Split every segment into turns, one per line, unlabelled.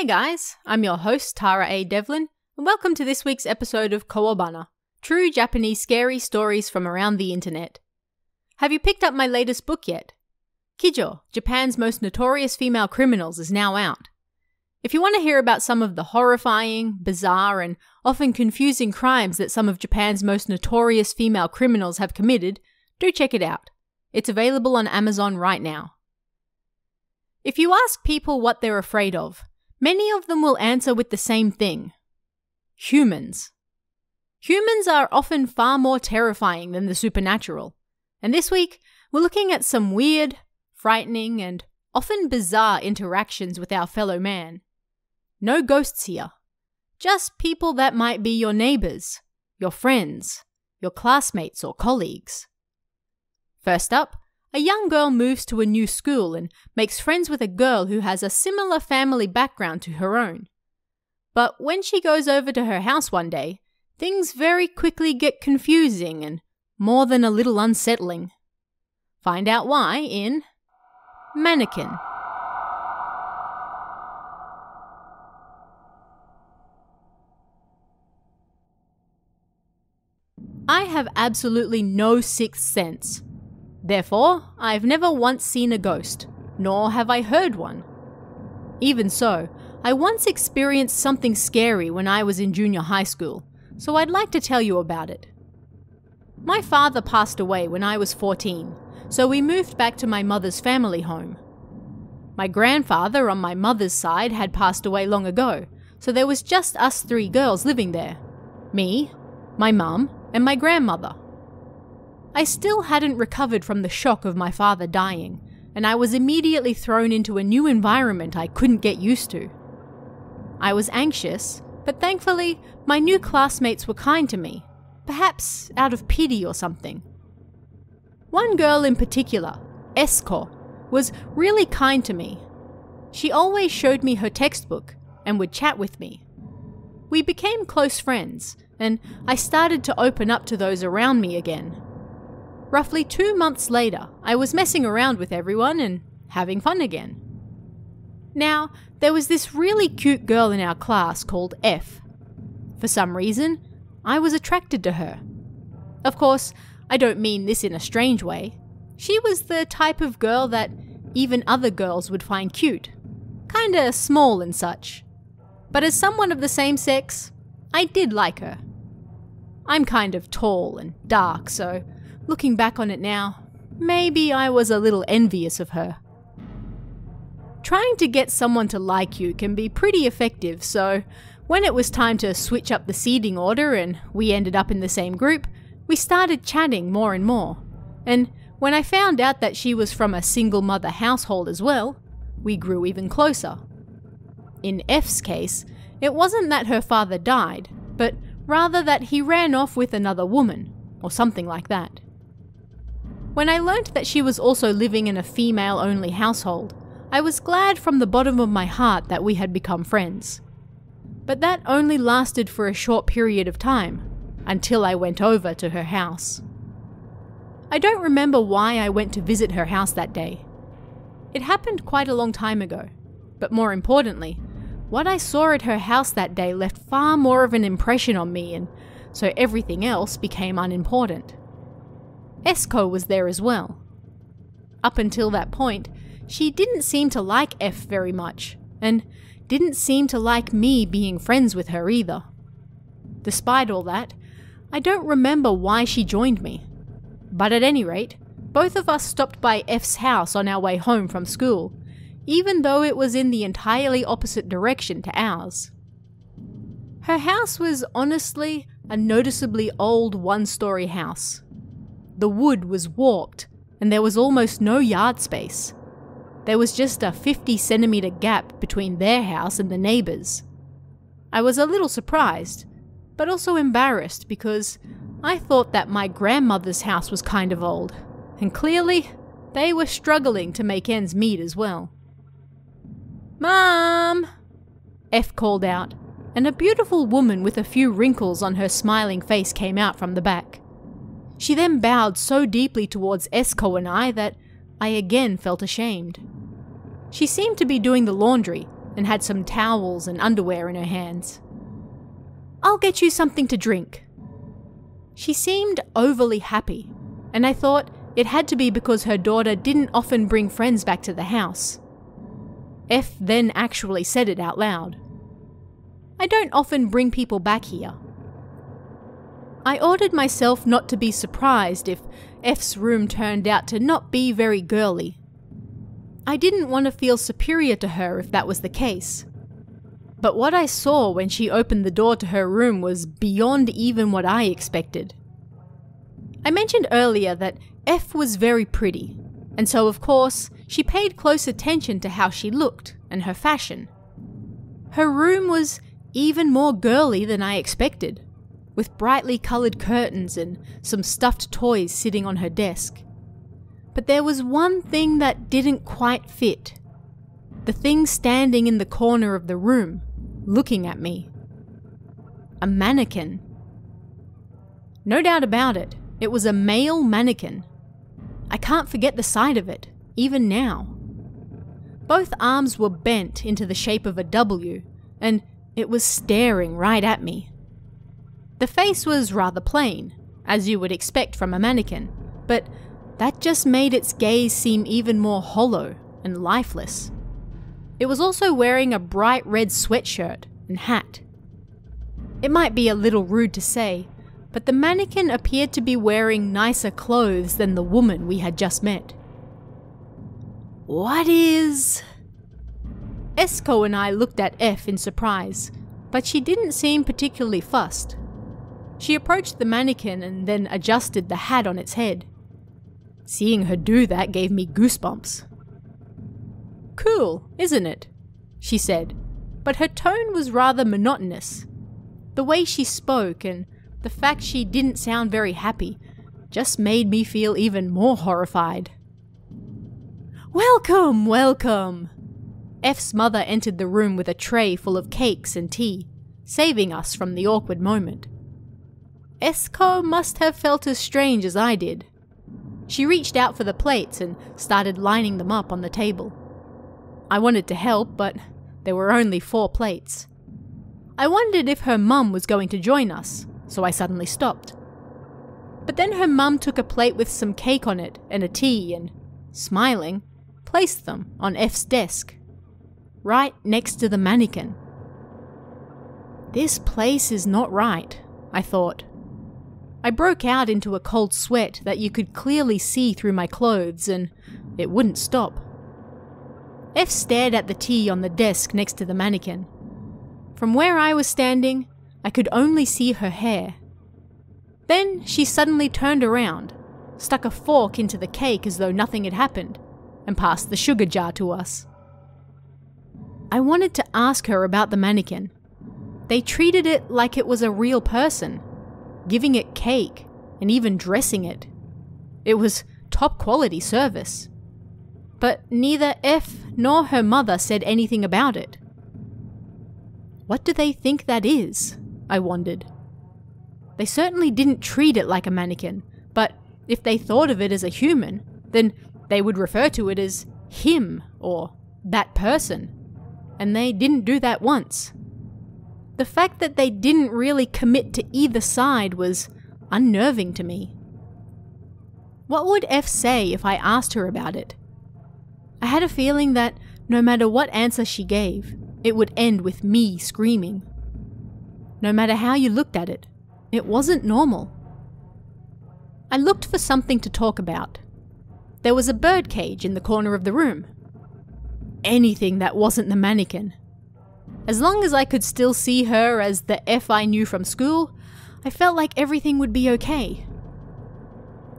guys, I'm your host Tara A. Devlin, and welcome to this week's episode of Kowabana, true Japanese scary stories from around the internet. Have you picked up my latest book yet? Kijo, Japan's Most Notorious Female Criminals is now out. If you want to hear about some of the horrifying, bizarre, and often confusing crimes that some of Japan's most notorious female criminals have committed, do check it out. It's available on Amazon right now. If you ask people what they're afraid of, many of them will answer with the same thing. Humans. Humans are often far more terrifying than the supernatural. And this week, we're looking at some weird, frightening, and often bizarre interactions with our fellow man. No ghosts here. Just people that might be your neighbors, your friends, your classmates or colleagues. First up, a young girl moves to a new school and makes friends with a girl who has a similar family background to her own. But when she goes over to her house one day, things very quickly get confusing and more than a little unsettling. Find out why in Mannequin. I have absolutely no sixth sense. Therefore, I've never once seen a ghost, nor have I heard one. Even so, I once experienced something scary when I was in junior high school, so I'd like to tell you about it. My father passed away when I was 14, so we moved back to my mother's family home. My grandfather on my mother's side had passed away long ago, so there was just us three girls living there. Me, my mum, and my grandmother. I still hadn't recovered from the shock of my father dying, and I was immediately thrown into a new environment I couldn't get used to. I was anxious, but thankfully, my new classmates were kind to me, perhaps out of pity or something. One girl in particular, Esko, was really kind to me. She always showed me her textbook and would chat with me. We became close friends, and I started to open up to those around me again. Roughly 2 months later, I was messing around with everyone and having fun again. Now, there was this really cute girl in our class called F. For some reason, I was attracted to her. Of course, I don't mean this in a strange way. She was the type of girl that even other girls would find cute. Kinda small and such. But as someone of the same sex, I did like her. I'm kind of tall and dark, so looking back on it now, maybe I was a little envious of her. Trying to get someone to like you can be pretty effective, so when it was time to switch up the seating order and we ended up in the same group, we started chatting more and more. And when I found out that she was from a single mother household as well, we grew even closer. In F's case, it wasn't that her father died, but rather that he ran off with another woman, or something like that. When I learnt that she was also living in a female-only household, I was glad from the bottom of my heart that we had become friends. But that only lasted for a short period of time, until I went over to her house. I don't remember why I went to visit her house that day. It happened quite a long time ago, but more importantly, what I saw at her house that day left far more of an impression on me, and so everything else became unimportant. Esko was there as well. Up until that point, she didn't seem to like F very much, and didn't seem to like me being friends with her either. Despite all that, I don't remember why she joined me. But at any rate, both of us stopped by F's house on our way home from school, even though it was in the entirely opposite direction to ours. Her house was honestly a noticeably old one-story house. The wood was warped, and there was almost no yard space. There was just a 50-centimeter gap between their house and the neighbors. I was a little surprised, but also embarrassed because I thought that my grandmother's house was kind of old, and clearly they were struggling to make ends meet as well. "Mom!" F called out, and a beautiful woman with a few wrinkles on her smiling face came out from the back. She then bowed so deeply towards Esko and I that I again felt ashamed. She seemed to be doing the laundry, and had some towels and underwear in her hands. "I'll get you something to drink." She seemed overly happy, and I thought it had to be because her daughter didn't often bring friends back to the house. F then actually said it out loud. "I don't often bring people back here." I ordered myself not to be surprised if F's room turned out to not be very girly. I didn't want to feel superior to her if that was the case. But what I saw when she opened the door to her room was beyond even what I expected. I mentioned earlier that F was very pretty, and so of course she paid close attention to how she looked and her fashion. Her room was even more girly than I expected, with brightly coloured curtains and some stuffed toys sitting on her desk. But there was one thing that didn't quite fit. The thing standing in the corner of the room, looking at me. A mannequin. No doubt about it, it was a male mannequin. I can't forget the sight of it, even now. Both arms were bent into the shape of a W, and it was staring right at me. The face was rather plain, as you would expect from a mannequin, but that just made its gaze seem even more hollow and lifeless. It was also wearing a bright red sweatshirt and hat. It might be a little rude to say, but the mannequin appeared to be wearing nicer clothes than the woman we had just met. "What is..." Esco and I looked at F in surprise, but she didn't seem particularly fussed. She approached the mannequin and then adjusted the hat on its head. Seeing her do that gave me goosebumps. "Cool, isn't it?" she said, but her tone was rather monotonous. The way she spoke and the fact she didn't sound very happy just made me feel even more horrified. "Welcome, welcome!" F's mother entered the room with a tray full of cakes and tea, saving us from the awkward moment. Esco must have felt as strange as I did. She reached out for the plates and started lining them up on the table. I wanted to help, but there were only 4 plates. I wondered if her mum was going to join us, so I suddenly stopped. But then her mum took a plate with some cake on it and a tea and, smiling, placed them on F's desk, right next to the mannequin. This place is not right, I thought. I broke out into a cold sweat that you could clearly see through my clothes, and it wouldn't stop. F stared at the tea on the desk next to the mannequin. From where I was standing, I could only see her hair. Then she suddenly turned around, stuck a fork into the cake as though nothing had happened, and passed the sugar jar to us. I wanted to ask her about the mannequin. They treated it like it was a real person, giving it cake and even dressing it. It was top quality service. But neither F nor her mother said anything about it. What do they think that is? I wondered. They certainly didn't treat it like a mannequin, but if they thought of it as a human, then they would refer to it as him or that person. And they didn't do that once. The fact that they didn't really commit to either side was unnerving to me. What would F say if I asked her about it? I had a feeling that no matter what answer she gave, it would end with me screaming. No matter how you looked at it, it wasn't normal. I looked for something to talk about. There was a bird cage in the corner of the room. Anything that wasn't the mannequin. As long as I could still see her as the F I knew from school, I felt like everything would be okay.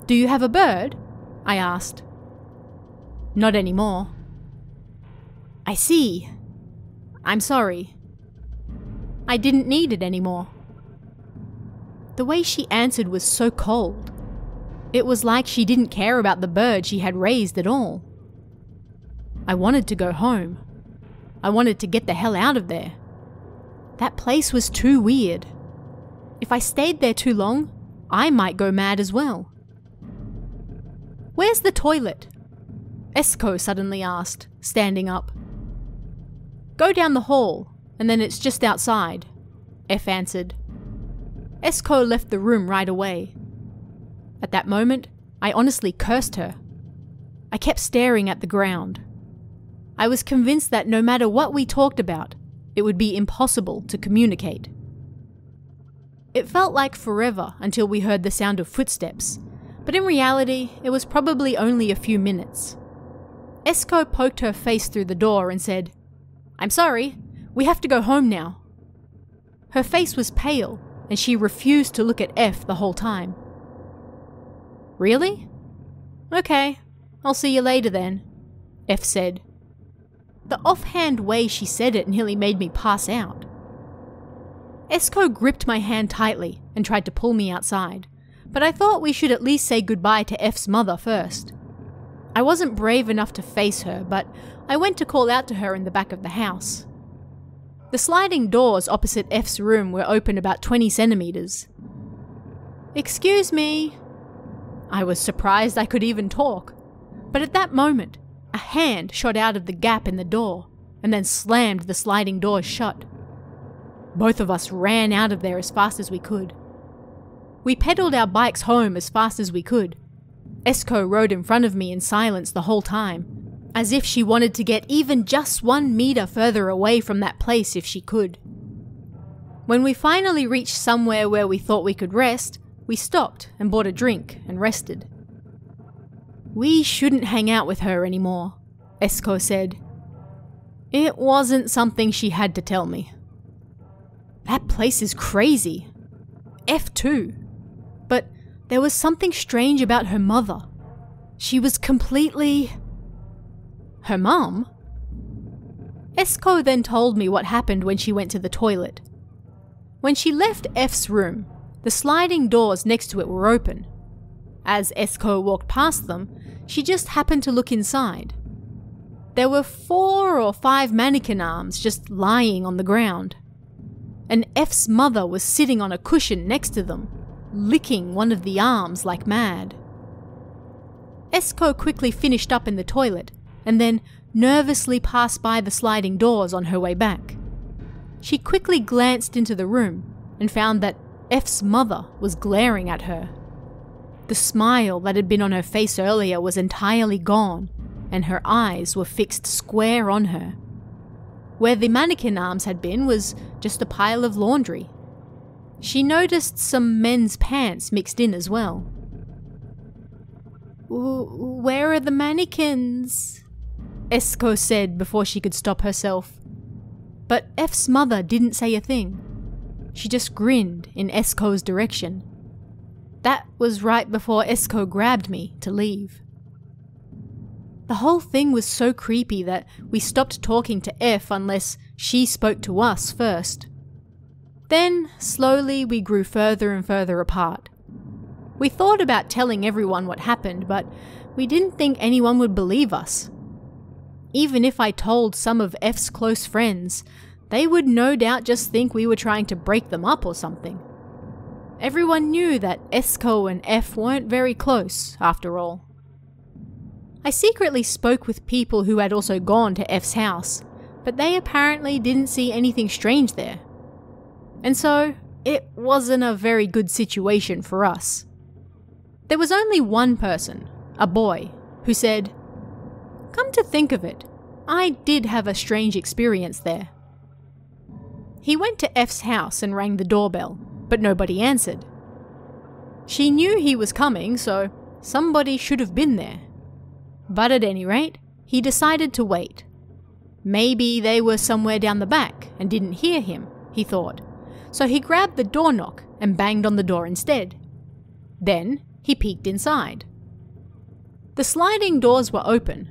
"Do you have a bird?" I asked. "Not anymore." "I see. I'm sorry. I didn't need it anymore." The way she answered was so cold. It was like she didn't care about the bird she had raised at all. I wanted to go home. I wanted to get the hell out of there. That place was too weird. If I stayed there too long, I might go mad as well. "Where's the toilet?" Esco suddenly asked, standing up. Go down the hall, and then it's just outside, F answered. Esco left the room right away. At that moment, I honestly cursed her. I kept staring at the ground. I was convinced that no matter what we talked about, it would be impossible to communicate. It felt like forever until we heard the sound of footsteps, but in reality, it was probably only a few minutes. Esco poked her face through the door and said, "I'm sorry, we have to go home now." Her face was pale, and she refused to look at F the whole time. "Really? Okay, I'll see you later then," F said. The offhand way she said it nearly made me pass out. Esco gripped my hand tightly and tried to pull me outside, but I thought we should at least say goodbye to F's mother first. I wasn't brave enough to face her, but I went to call out to her in the back of the house. The sliding doors opposite F's room were open about 20 centimeters. "Excuse me." I was surprised I could even talk, but at that moment, a hand shot out of the gap in the door and then slammed the sliding doors shut. Both of us ran out of there as fast as we could. We pedaled our bikes home as fast as we could. Esco rode in front of me in silence the whole time, as if she wanted to get even just 1 meter further away from that place if she could. When we finally reached somewhere where we thought we could rest, we stopped and bought a drink and rested. "We shouldn't hang out with her anymore," Esco said. It wasn't something she had to tell me. "That place is crazy. F too. But there was something strange about her mother. She was completely..." "Her mum?" Esco then told me what happened when she went to the toilet. When she left F's room, the sliding doors next to it were open. As Esco walked past them, she just happened to look inside. There were 4 or 5 mannequin arms just lying on the ground. And F's mother was sitting on a cushion next to them, licking one of the arms like mad. Esco quickly finished up in the toilet and then nervously passed by the sliding doors on her way back. She quickly glanced into the room and found that F's mother was glaring at her. The smile that had been on her face earlier was entirely gone, and her eyes were fixed square on her. Where the mannequin arms had been was just a pile of laundry. She noticed some men's pants mixed in as well. "Where are the mannequins?" Esco said before she could stop herself. But F's mother didn't say a thing. She just grinned in Esco's direction. That was right before Esco grabbed me to leave. The whole thing was so creepy that we stopped talking to F unless she spoke to us first. Then, slowly, we grew further and further apart. We thought about telling everyone what happened, but we didn't think anyone would believe us. Even if I told some of F's close friends, they would no doubt just think we were trying to break them up or something. Everyone knew that Esco and F weren't very close, after all. I secretly spoke with people who had also gone to F's house, but they apparently didn't see anything strange there. And so, it wasn't a very good situation for us. There was only one person, a boy, who said, "Come to think of it, I did have a strange experience there." He went to F's house and rang the doorbell, but nobody answered. She knew he was coming, so somebody should have been there. But at any rate, he decided to wait. Maybe they were somewhere down the back and didn't hear him, he thought. So he grabbed the door knock and banged on the door instead. Then he peeked inside. The sliding doors were open.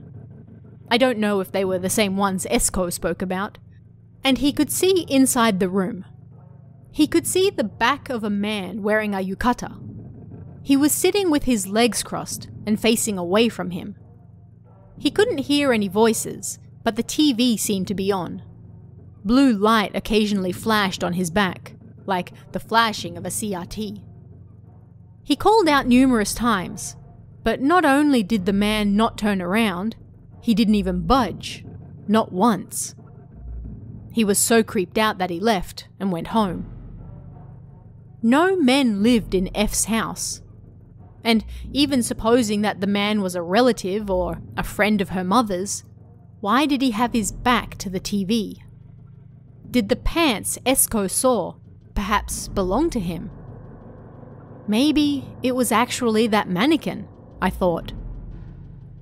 I don't know if they were the same ones Esco spoke about. And he could see inside the room. He could see the back of a man wearing a yukata. He was sitting with his legs crossed and facing away from him. He couldn't hear any voices, but the TV seemed to be on. Blue light occasionally flashed on his back, like the flashing of a CRT. He called out numerous times, but not only did the man not turn around, he didn't even budge, not once. He was so creeped out that he left and went home. No men lived in F's house. And even supposing that the man was a relative or a friend of her mother's, why did he have his back to the TV? Did the pants Esco saw perhaps belong to him? Maybe it was actually that mannequin, I thought.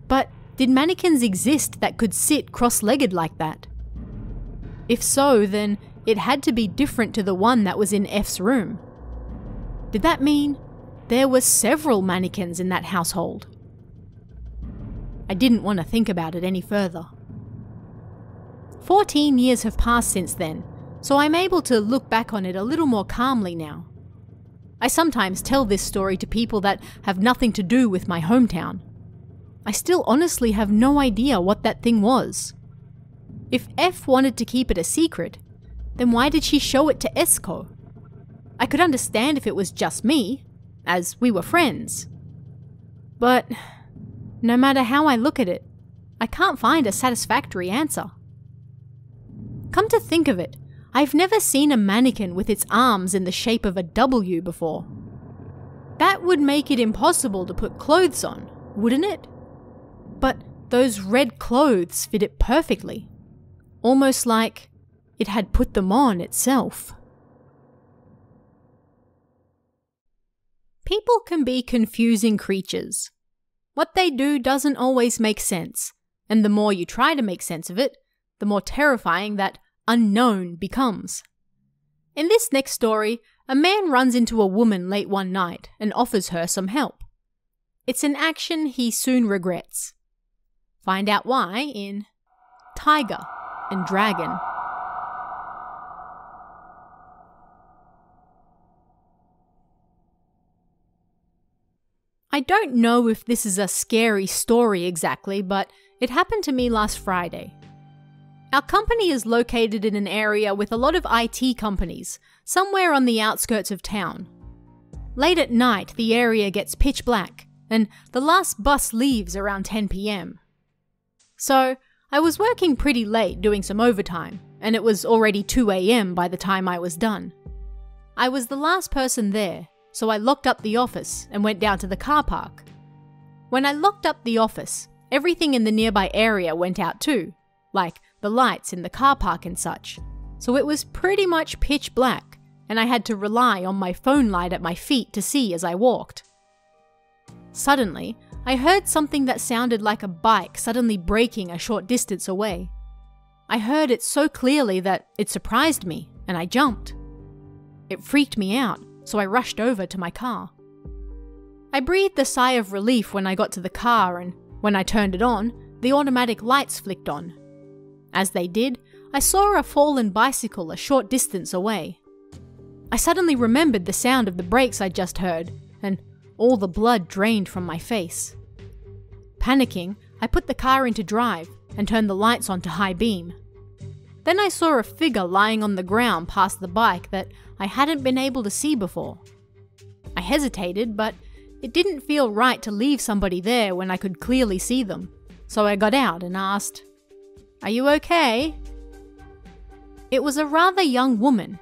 But did mannequins exist that could sit cross-legged like that? If so, then it had to be different to the one that was in F's room. Did that mean there were several mannequins in that household? I didn't want to think about it any further. 14 years have passed since then, so I'm able to look back on it a little more calmly now. I sometimes tell this story to people that have nothing to do with my hometown. I still honestly have no idea what that thing was. If F wanted to keep it a secret, then why did she show it to Esco? I could understand if it was just me, as we were friends. But no matter how I look at it, I can't find a satisfactory answer. Come to think of it, I've never seen a mannequin with its arms in the shape of a W before. That would make it impossible to put clothes on, wouldn't it? But those red clothes fit it perfectly, almost like it had put them on itself. People can be confusing creatures. What they do doesn't always make sense, and the more you try to make sense of it, the more terrifying that unknown becomes. In this next story, a man runs into a woman late one night and offers her some help. It's an action he soon regrets. Find out why in Tiger and Dragon. I don't know if this is a scary story exactly, but it happened to me last Friday. Our company is located in an area with a lot of IT companies, somewhere on the outskirts of town. Late at night, the area gets pitch black, and the last bus leaves around 10 p.m. So, I was working pretty late doing some overtime, and it was already 2 a.m. by the time I was done. I was the last person there, so I locked up the office and went down to the car park. When I locked up the office, everything in the nearby area went out too, like the lights in the car park and such, so it was pretty much pitch black, and I had to rely on my phone light at my feet to see as I walked. Suddenly, I heard something that sounded like a bike suddenly braking a short distance away. I heard it so clearly that it surprised me, and I jumped. It freaked me out, so I rushed over to my car. I breathed a sigh of relief when I got to the car, and when I turned it on, the automatic lights flicked on. As they did, I saw a fallen bicycle a short distance away. I suddenly remembered the sound of the brakes I just heard, and all the blood drained from my face. Panicking, I put the car into drive and turned the lights on to high beam. Then I saw a figure lying on the ground past the bike that I hadn't been able to see before. I hesitated, but it didn't feel right to leave somebody there when I could clearly see them, so I got out and asked, "Are you okay?" It was a rather young woman.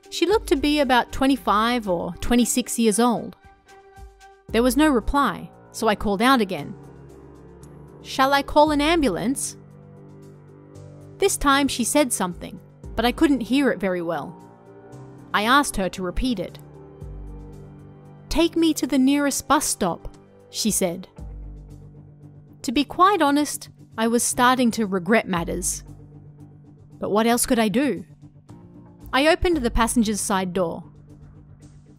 She looked to be about 25 or 26 years old. There was no reply, so I called out again. "Shall I call an ambulance?" This time she said something, but I couldn't hear it very well. I asked her to repeat it. "Take me to the nearest bus stop," she said. To be quite honest, I was starting to regret matters. But what else could I do? I opened the passenger's side door.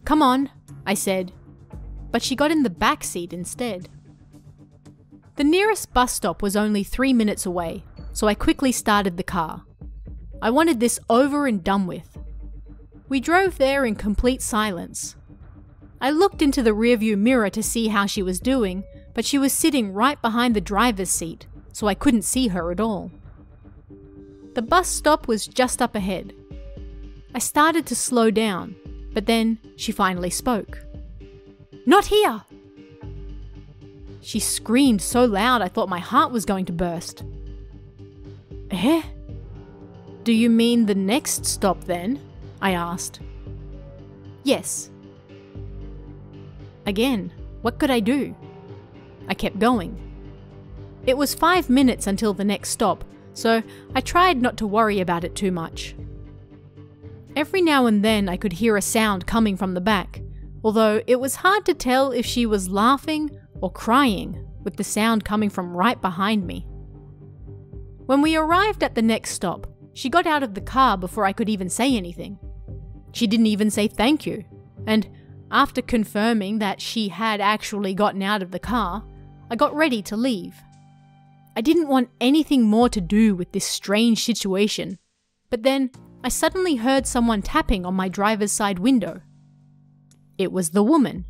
"Come on," I said, but she got in the back seat instead. The nearest bus stop was only 3 minutes away, so I quickly started the car. I wanted this over and done with. We drove there in complete silence. I looked into the rearview mirror to see how she was doing, but she was sitting right behind the driver's seat, so I couldn't see her at all. The bus stop was just up ahead. I started to slow down, but then she finally spoke. "Not here!" She screamed so loud I thought my heart was going to burst. "Eh? "Do you mean the next stop then?" I asked. "Yes." Again, what could I do? I kept going. It was 5 minutes until the next stop, so I tried not to worry about it too much. Every now and then I could hear a sound coming from the back, although it was hard to tell if she was laughing or crying with the sound coming from right behind me. When we arrived at the next stop, she got out of the car before I could even say anything. She didn't even say thank you, and after confirming that she had actually gotten out of the car, I got ready to leave. I didn't want anything more to do with this strange situation, but then I suddenly heard someone tapping on my driver's side window. It was the woman.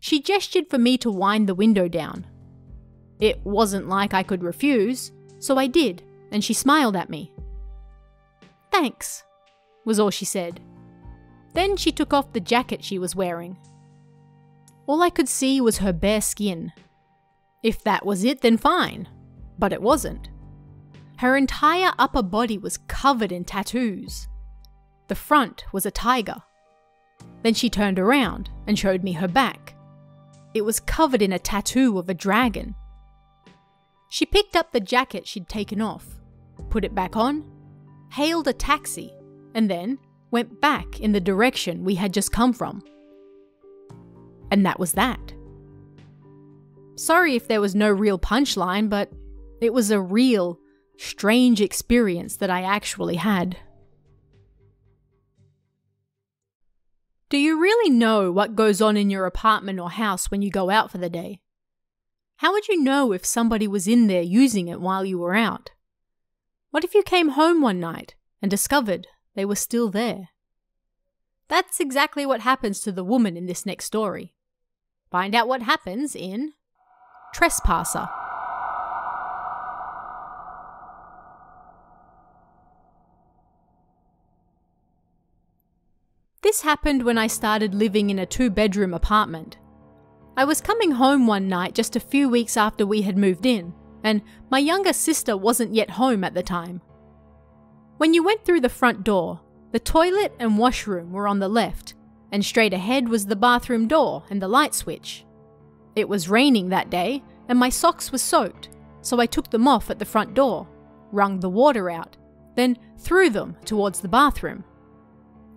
She gestured for me to wind the window down. It wasn't like I could refuse, so I did, and she smiled at me. "Thanks," was all she said. Then she took off the jacket she was wearing. All I could see was her bare skin. If that was it, then fine. But it wasn't. Her entire upper body was covered in tattoos. The front was a tiger. Then she turned around and showed me her back. It was covered in a tattoo of a dragon. She picked up the jacket she'd taken off, put it back on, hailed a taxi, and then went back in the direction we had just come from. And that was that. Sorry if there was no real punchline, but it was a real, strange experience that I actually had. Do you really know what goes on in your apartment or house when you go out for the day? How would you know if somebody was in there using it while you were out? What if you came home one night and discovered they were still there? That's exactly what happens to the woman in this next story. Find out what happens in Trespasser. This happened when I started living in a 2-bedroom apartment. I was coming home one night just a few weeks after we had moved in, and my younger sister wasn't yet home at the time. When you went through the front door, the toilet and washroom were on the left, and straight ahead was the bathroom door and the light switch. It was raining that day, and my socks were soaked, so I took them off at the front door, wrung the water out, then threw them towards the bathroom.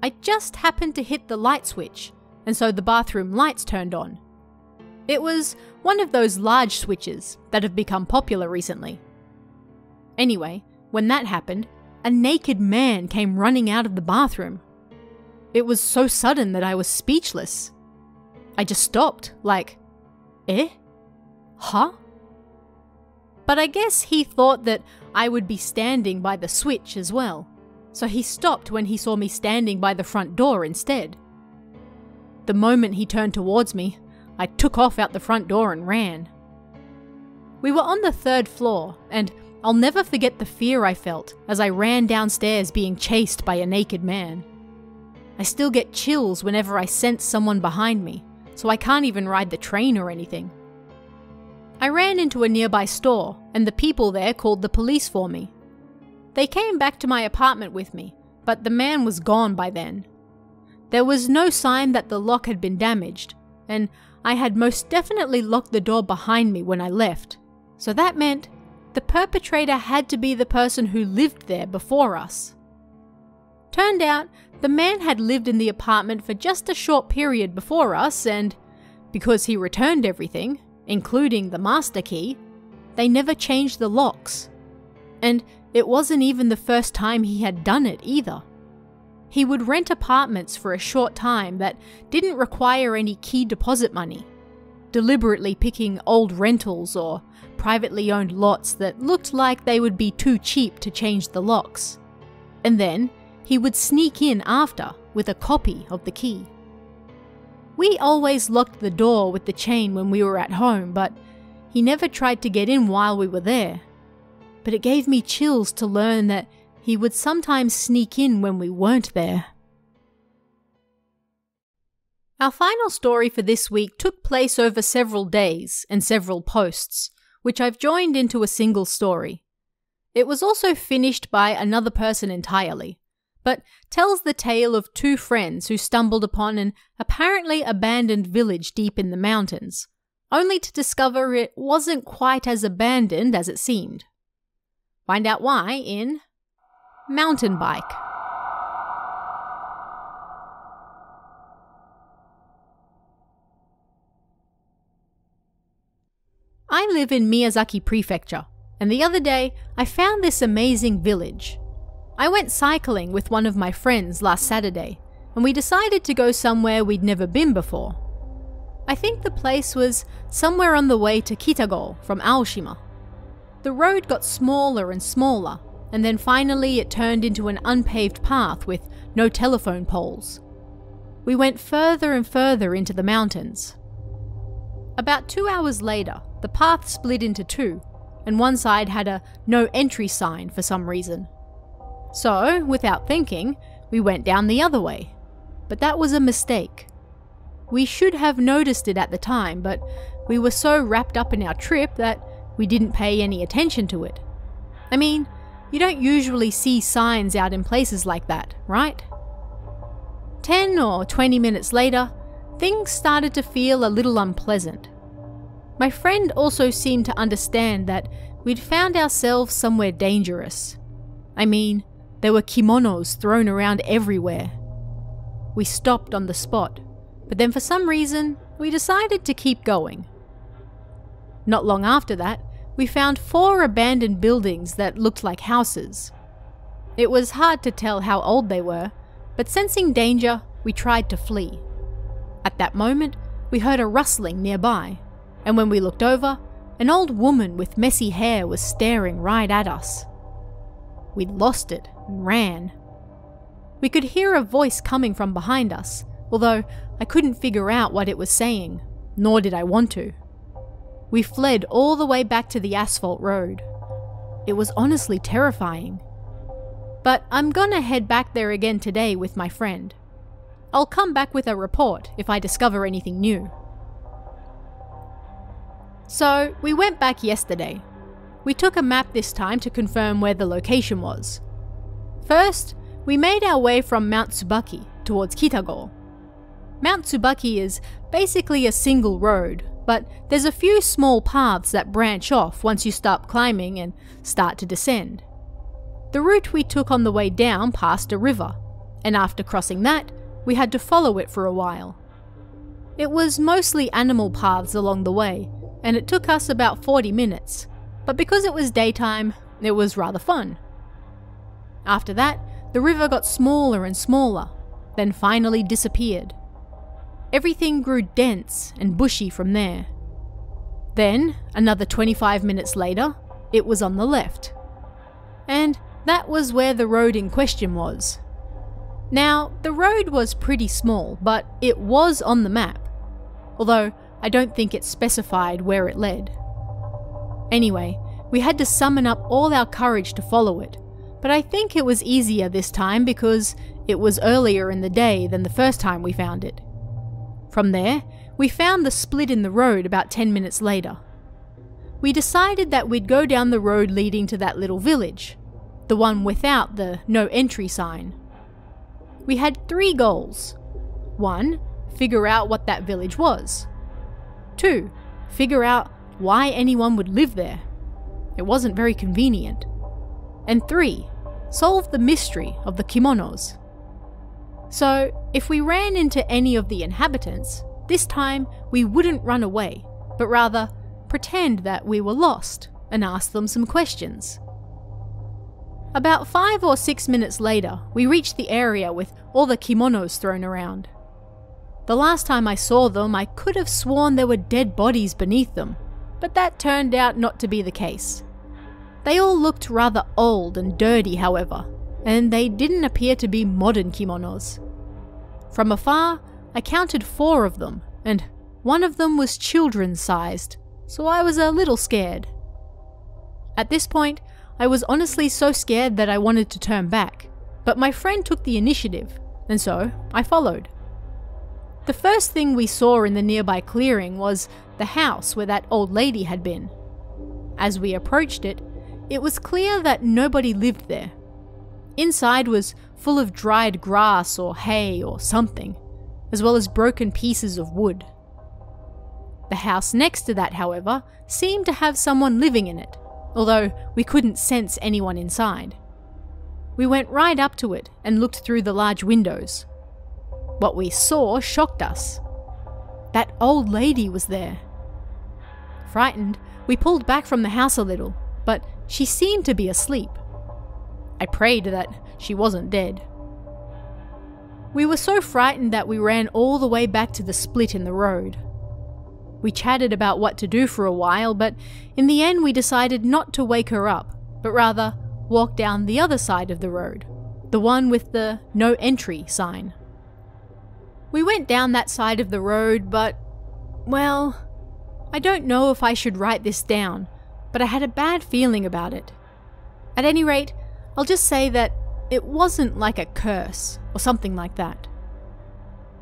I just happened to hit the light switch, and so the bathroom lights turned on. It was one of those large switches that have become popular recently. Anyway, when that happened, a naked man came running out of the bathroom. It was so sudden that I was speechless. I just stopped, like, eh? Huh? But I guess he thought that I would be standing by the switch as well, so he stopped when he saw me standing by the front door instead. The moment he turned towards me, I took off out the front door and ran. We were on the 3rd floor, and I'll never forget the fear I felt as I ran downstairs being chased by a naked man. I still get chills whenever I sense someone behind me, so I can't even ride the train or anything. I ran into a nearby store, and the people there called the police for me. They came back to my apartment with me, but the man was gone by then. There was no sign that the lock had been damaged, and I had most definitely locked the door behind me when I left, so that meant the perpetrator had to be the person who lived there before us. Turned out, the man had lived in the apartment for just a short period before us, and because he returned everything, including the master key, they never changed the locks. And it wasn't even the first time he had done it either. He would rent apartments for a short time that didn't require any key deposit money, deliberately picking old rentals or privately owned lots that looked like they would be too cheap to change the locks. And then he would sneak in after with a copy of the key. We always locked the door with the chain when we were at home, but he never tried to get in while we were there. But it gave me chills to learn that he would sometimes sneak in when we weren't there. Our final story for this week took place over several days and several posts, which I've joined into a single story. It was also finished by another person entirely, but tells the tale of two friends who stumbled upon an apparently abandoned village deep in the mountains, only to discover it wasn't quite as abandoned as it seemed. Find out why in Mountain Bike. I live in Miyazaki Prefecture, and the other day I found this amazing village. I went cycling with one of my friends last Saturday, and we decided to go somewhere we'd never been before. I think the place was somewhere on the way to Kitago from Aoshima. The road got smaller and smaller, and then finally it turned into an unpaved path with no telephone poles. We went further and further into the mountains. About 2 hours later, the path split into two, and one side had a no entry sign for some reason. So, without thinking, we went down the other way. But that was a mistake. We should have noticed it at the time, but we were so wrapped up in our trip that we didn't pay any attention to it. I mean, you don't usually see signs out in places like that, right? 10 or 20 minutes later, things started to feel a little unpleasant. My friend also seemed to understand that we'd found ourselves somewhere dangerous. I mean, there were kimonos thrown around everywhere. We stopped on the spot, but then for some reason, we decided to keep going. Not long after that, we found 4 abandoned buildings that looked like houses. It was hard to tell how old they were, but sensing danger, we tried to flee. At that moment, we heard a rustling nearby, and when we looked over, an old woman with messy hair was staring right at us. We'd lost it and ran. We could hear a voice coming from behind us, although I couldn't figure out what it was saying, nor did I want to. We fled all the way back to the asphalt road. It was honestly terrifying. But I'm gonna head back there again today with my friend. I'll come back with a report if I discover anything new. So, we went back yesterday. We took a map this time to confirm where the location was. First, we made our way from Mount Tsubaki towards Kitago. Mount Tsubaki is basically a single road, but there's a few small paths that branch off once you start climbing and start to descend. The route we took on the way down passed a river, and after crossing that, we had to follow it for a while. It was mostly animal paths along the way, and it took us about 40 minutes, but because it was daytime, it was rather fun. After that, the river got smaller and smaller, then finally disappeared. Everything grew dense and bushy from there. Then, another 25 minutes later, it was on the left. And that was where the road in question was. Now, the road was pretty small, but it was on the map, although I don't think it specified where it led. Anyway, we had to summon up all our courage to follow it, but I think it was easier this time because it was earlier in the day than the first time we found it. From there, we found the split in the road about 10 minutes later. We decided that we'd go down the road leading to that little village, the one without the no entry sign. We had 3 goals. 1, figure out what that village was. 2, figure out why anyone would live there. It wasn't very convenient. And 3, solve the mystery of the kimonos. So, if we ran into any of the inhabitants, this time we wouldn't run away, but rather pretend that we were lost and ask them some questions. About 5 or 6 minutes later, we reached the area with all the kimonos thrown around. The last time I saw them, I could have sworn there were dead bodies beneath them, but that turned out not to be the case. They all looked rather old and dirty, however, and they didn't appear to be modern kimonos. From afar, I counted 4 of them, and one of them was children-sized, so I was a little scared. At this point, I was honestly so scared that I wanted to turn back, but my friend took the initiative, and so I followed. The first thing we saw in the nearby clearing was the house where that old lady had been. As we approached it, it was clear that nobody lived there. Inside was full of dried grass or hay or something, as well as broken pieces of wood. The house next to that, however, seemed to have someone living in it, although we couldn't sense anyone inside. We went right up to it and looked through the large windows. What we saw shocked us. That old lady was there. Frightened, we pulled back from the house a little, but she seemed to be asleep. I prayed that she wasn't dead. We were so frightened that we ran all the way back to the split in the road. We chatted about what to do for a while, but in the end we decided not to wake her up, but rather walk down the other side of the road, the one with the no entry sign. We went down that side of the road, but, well, I don't know if I should write this down, but I had a bad feeling about it. At any rate, I'll just say that it wasn't like a curse or something like that.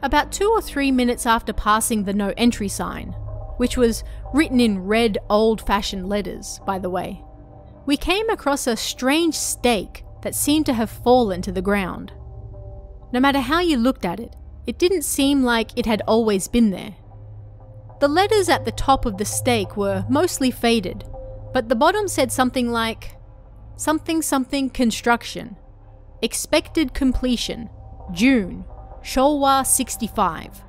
About 2 or 3 minutes after passing the no entry sign, which was written in red old-fashioned letters, by the way, we came across a strange stake that seemed to have fallen to the ground. No matter how you looked at it, it didn't seem like it had always been there. The letters at the top of the stake were mostly faded, but the bottom said something like, something something construction, expected completion, June, Showa 65.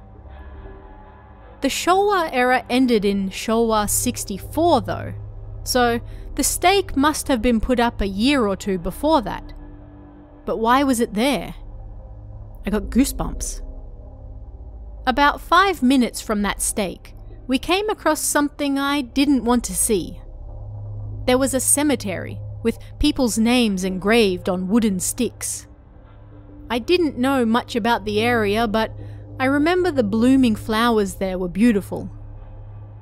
The Showa era ended in Showa 64 though, so the stake must have been put up a year or two before that. But why was it there? I got goosebumps. About 5 minutes from that stake, we came across something I didn't want to see. There was a cemetery with people's names engraved on wooden sticks. I didn't know much about the area, but I remember the blooming flowers there were beautiful.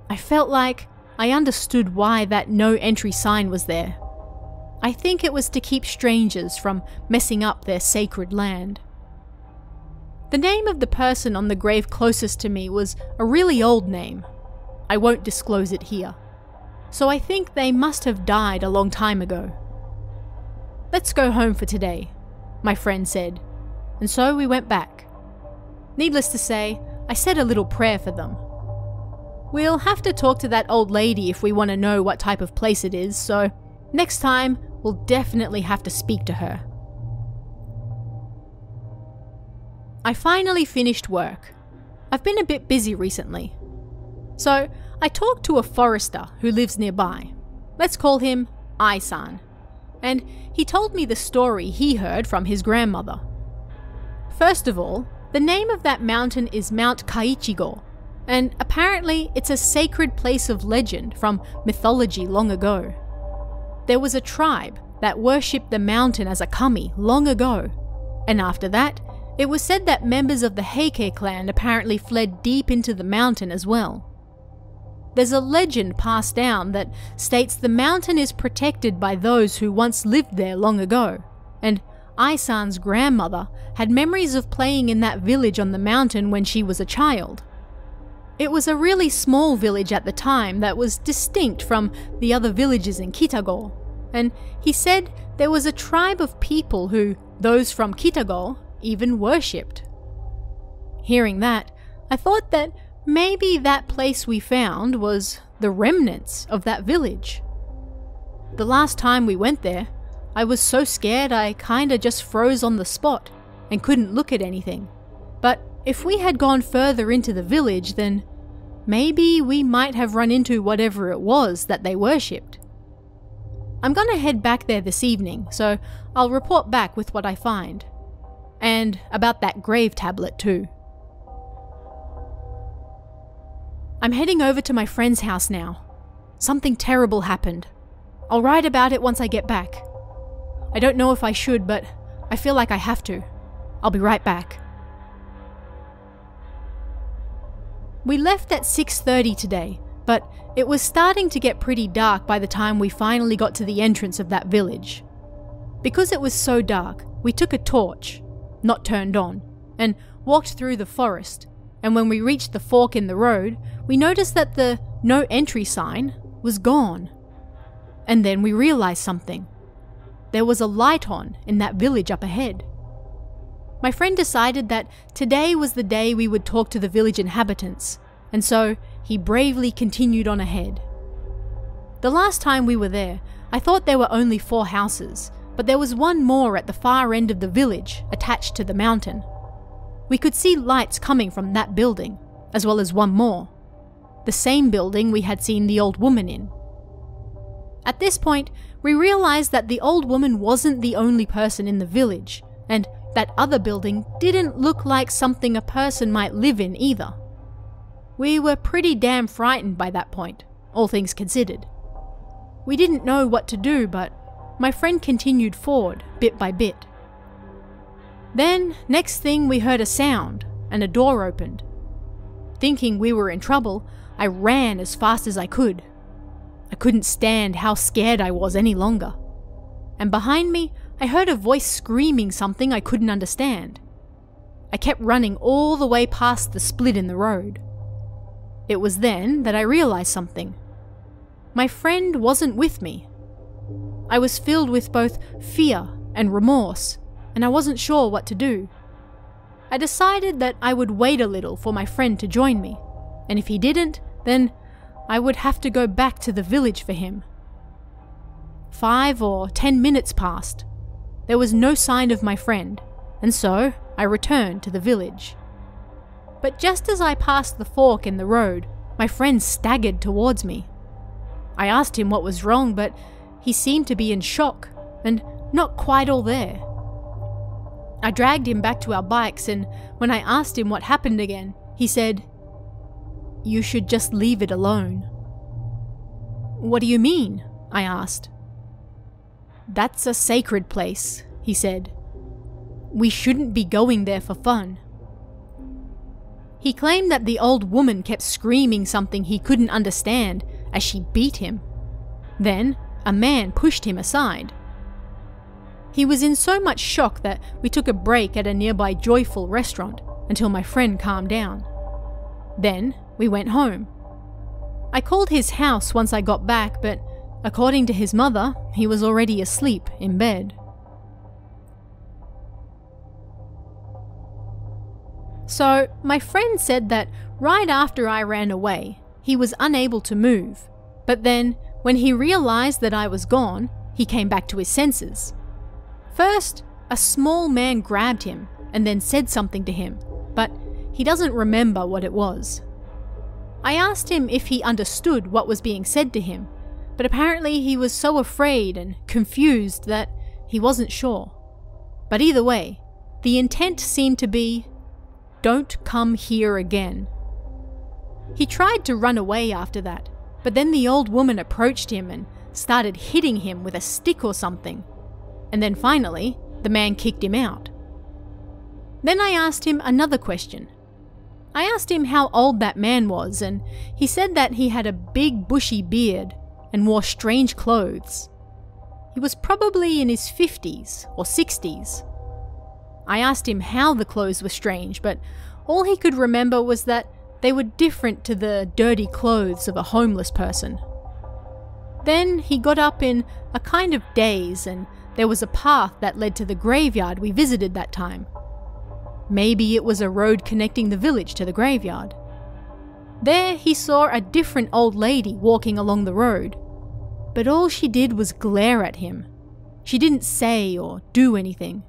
I felt like I understood why that no entry sign was there. I think it was to keep strangers from messing up their sacred land. The name of the person on the grave closest to me was a really old name. I won't disclose it here. So I think they must have died a long time ago. "Let's go home for today," my friend said, and so we went back. Needless to say, I said a little prayer for them. We'll have to talk to that old lady if we want to know what type of place it is, so next time we'll definitely have to speak to her. I finally finished work. I've been a bit busy recently. So I talked to a forester who lives nearby. Let's call him Ai-san. And he told me the story he heard from his grandmother. First of all, the name of that mountain is Mount Kaichigo, and apparently it's a sacred place of legend from mythology long ago. There was a tribe that worshipped the mountain as a kami long ago, and after that, it was said that members of the Heike clan apparently fled deep into the mountain as well. There's a legend passed down that states the mountain is protected by those who once lived there long ago, and Ai-san's grandmother had memories of playing in that village on the mountain when she was a child. It was a really small village at the time that was distinct from the other villages in Kitago, and he said there was a tribe of people who those from Kitago even worshipped. Hearing that, I thought that maybe that place we found was the remnants of that village. The last time we went there, I was so scared I kinda just froze on the spot and couldn't look at anything. But if we had gone further into the village, then maybe we might have run into whatever it was that they worshipped. I'm gonna head back there this evening, so I'll report back with what I find. And about that grave tablet too. I'm heading over to my friend's house now. Something terrible happened. I'll write about it once I get back. I don't know if I should, but I feel like I have to. I'll be right back. We left at 6:30 today, but it was starting to get pretty dark by the time we finally got to the entrance of that village. Because it was so dark, we took a torch, not turned on, and walked through the forest, and when we reached the fork in the road, we noticed that the no entry sign was gone. And then we realized something. There was a light on in that village up ahead. My friend decided that today was the day we would talk to the village inhabitants, and so he bravely continued on ahead. The last time we were there, I thought there were only 4 houses, but there was one more at the far end of the village attached to the mountain. We could see lights coming from that building, as well as one more. The same building we had seen the old woman in. At this point, we realized that the old woman wasn't the only person in the village, and that other building didn't look like something a person might live in either. We were pretty damn frightened by that point, all things considered. We didn't know what to do, but my friend continued forward, bit by bit. Then, next thing, we heard a sound, and a door opened. Thinking we were in trouble, I ran as fast as I could. I couldn't stand how scared I was any longer. And behind me, I heard a voice screaming something I couldn't understand. I kept running all the way past the split in the road. It was then that I realized something. My friend wasn't with me. I was filled with both fear and remorse, and I wasn't sure what to do. I decided that I would wait a little for my friend to join me, and if he didn't, then I would have to go back to the village for him. 5 or 10 minutes passed. There was no sign of my friend, and so I returned to the village. But just as I passed the fork in the road, my friend staggered towards me. I asked him what was wrong, but he seemed to be in shock and not quite all there. I dragged him back to our bikes, and when I asked him what happened again, he said, "You should just leave it alone." "What do you mean?" I asked. "That's a sacred place," he said. "We shouldn't be going there for fun." He claimed that the old woman kept screaming something he couldn't understand as she beat him. Then, a man pushed him aside. He was in so much shock that we took a break at a nearby joyful restaurant until my friend calmed down. Then, we went home. I called his house once I got back, but according to his mother, he was already asleep in bed. So, my friend said that right after I ran away, he was unable to move, but then, when he realized that I was gone, he came back to his senses. First, a small man grabbed him and then said something to him, but he doesn't remember what it was. I asked him if he understood what was being said to him, but apparently he was so afraid and confused that he wasn't sure. But either way, the intent seemed to be, "Don't come here again." He tried to run away after that, but then the old woman approached him and started hitting him with a stick or something. And then finally, the man kicked him out. Then I asked him another question. I asked him how old that man was, and he said that he had a big bushy beard and wore strange clothes. He was probably in his 50s or 60s. I asked him how the clothes were strange, but all he could remember was that they were different to the dirty clothes of a homeless person. Then he got up in a kind of daze, and there was a path that led to the graveyard we visited that time. Maybe it was a road connecting the village to the graveyard. There he saw a different old lady walking along the road, but all she did was glare at him. She didn't say or do anything.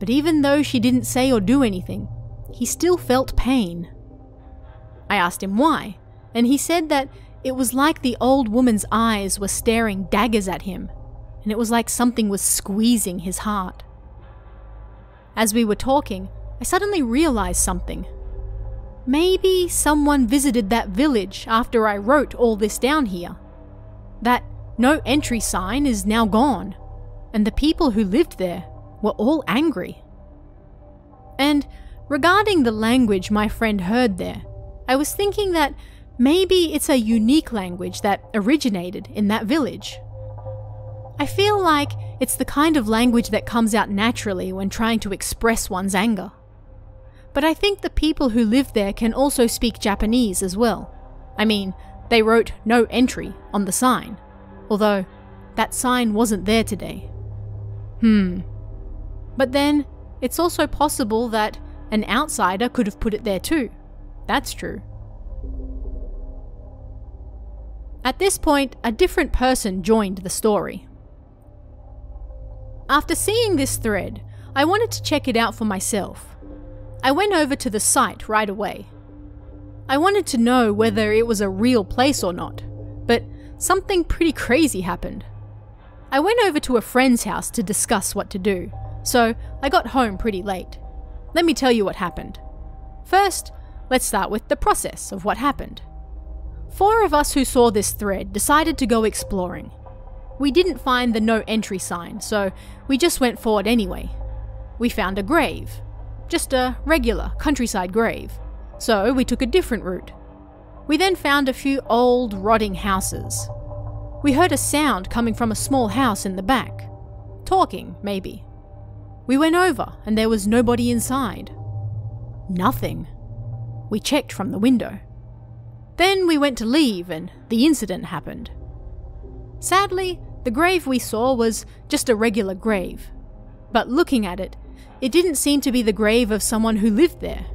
But even though she didn't say or do anything, he still felt pain. I asked him why, and he said that it was like the old woman's eyes were staring daggers at him, and it was like something was squeezing his heart. As we were talking, I suddenly realized something. Maybe someone visited that village after I wrote all this down here. That no entry sign is now gone, and the people who lived there were all angry. And regarding the language my friend heard there, I was thinking that maybe it's a unique language that originated in that village. I feel like it's the kind of language that comes out naturally when trying to express one's anger. But I think the people who live there can also speak Japanese as well. I mean, they wrote "no entry" on the sign, although that sign wasn't there today. But then, it's also possible that an outsider could have put it there too. That's true. At this point, a different person joined the story. After seeing this thread, I wanted to check it out for myself. I went over to the site right away. I wanted to know whether it was a real place or not, but something pretty crazy happened. I went over to a friend's house to discuss what to do, so I got home pretty late. Let me tell you what happened. First, let's start with the process of what happened. 4 of us who saw this thread decided to go exploring. We didn't find the no entry sign, so we just went forward anyway. We found a grave. Just a regular countryside grave. So we took a different route. We then found a few old, rotting houses. We heard a sound coming from a small house in the back. Talking, maybe. We went over and there was nobody inside. Nothing. We checked from the window. Then we went to leave and the incident happened. Sadly, the grave we saw was just a regular grave. But looking at it, it didn't seem to be the grave of someone who lived there.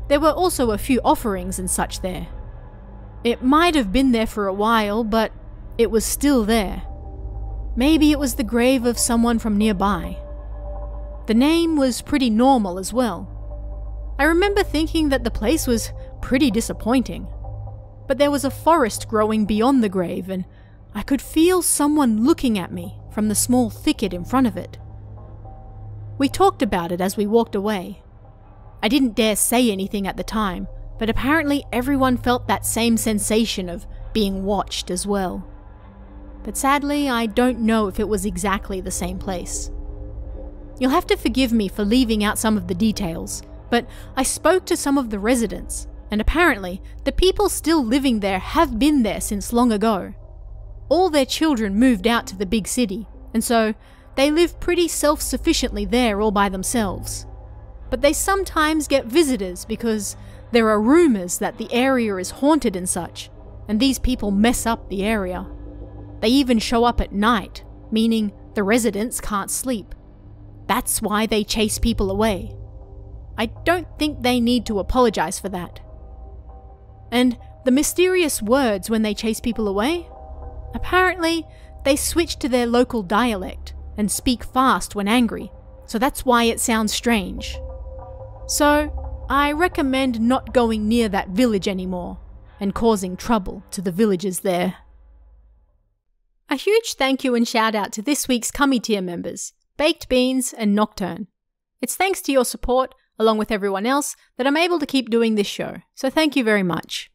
There were also a few offerings and such there. It might have been there for a while, but it was still there. Maybe it was the grave of someone from nearby. The name was pretty normal as well. I remember thinking that the place was pretty disappointing. But there was a forest growing beyond the grave and I could feel someone looking at me from the small thicket in front of it. We talked about it as we walked away. I didn't dare say anything at the time, but apparently everyone felt that same sensation of being watched as well. But sadly, I don't know if it was exactly the same place. You'll have to forgive me for leaving out some of the details, but I spoke to some of the residents, and apparently the people still living there have been there since long ago. All their children moved out to the big city, and so they live pretty self-sufficiently there all by themselves. But they sometimes get visitors because there are rumours that the area is haunted and such, and these people mess up the area. They even show up at night, meaning the residents can't sleep. That's why they chase people away. I don't think they need to apologise for that. And the mysterious words when they chase people away? Apparently, they switch to their local dialect and speak fast when angry, so that's why it sounds strange. So, I recommend not going near that village anymore and causing trouble to the villagers there. A huge thank you and shout out to this week's Cummy tier members, Baked Beans and Nocturne. It's thanks to your support, along with everyone else, that I'm able to keep doing this show, so thank you very much.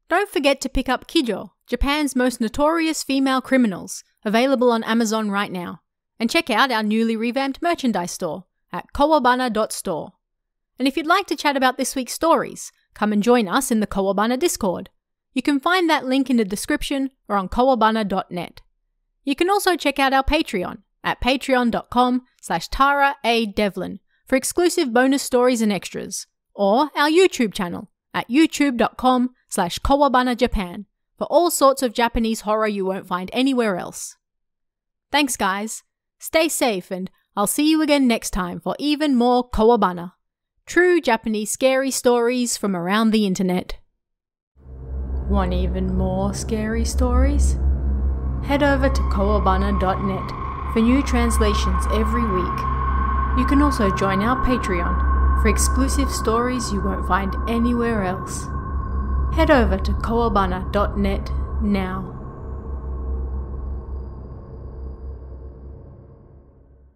Don't forget to pick up Kijo, Japan's most notorious female criminals, available on Amazon right now, and check out our newly revamped merchandise store at kowabana.store. And if you'd like to chat about this week's stories, come and join us in the Kowabana Discord. You can find that link in the description or on kowabana.net. You can also check out our Patreon at patreon.com/TaraADevlin for exclusive bonus stories and extras, or our YouTube channel at youtube.com/KowabanaJapan for all sorts of Japanese horror you won't find anywhere else. Thanks guys, stay safe, and I'll see you again next time for even more Kowabana, true Japanese scary stories from around the internet. Want even more scary stories? Head over to kowabana.net for new translations every week. You can also join our Patreon for exclusive stories you won't find anywhere else. Head over to kowabana.net now.